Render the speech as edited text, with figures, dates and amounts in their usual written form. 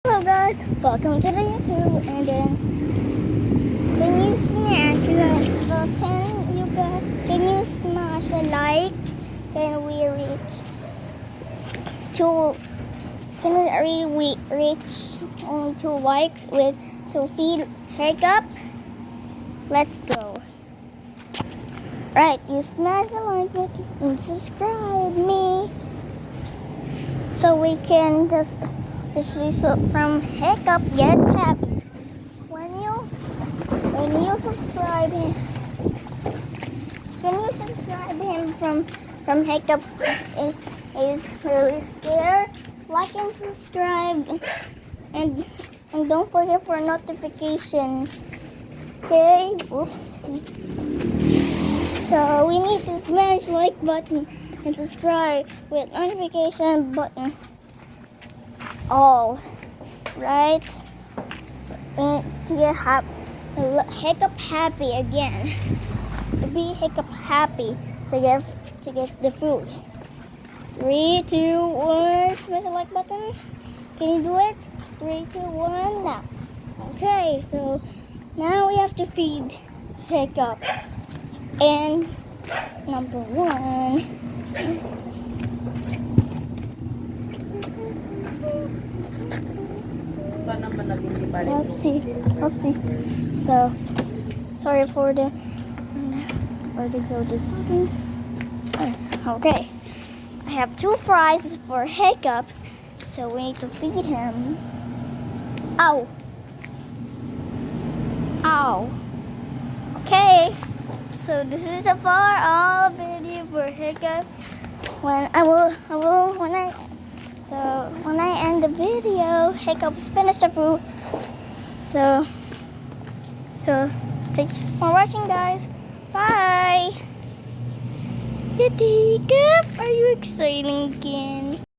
Hello guys, welcome to the YouTube, and then can you smash the button, you guys? Can you smash the like? Can we reach two? Can we reach only 2 likes with to feed Hiccup? Let's go. Right, you smash the like button and subscribe me so we can just this result from Hiccup gets happy. When you subscribe him, from Hiccup is really scared. Like and subscribe, and don't forget for notification. Okay, oops. So we need to smash like button and subscribe with notification button. All right, so, and to get Hiccup happy again, to be Hiccup happy, to get the food. 3, 2, 1, smash the like button. Can you do it? 3, 2, 1, now. Okay, so now we have to feed Hiccup. And number 1. Oopsie. So, sorry for the girl just talking. Okay, I have 2 fries for Hiccup, so we need to feed him. Ow. Okay, so this is a far all video for Hiccup. When I end the video, Hiccup's finished the food. So thanks for watching, guys. Bye. Hiccup, are you excited again?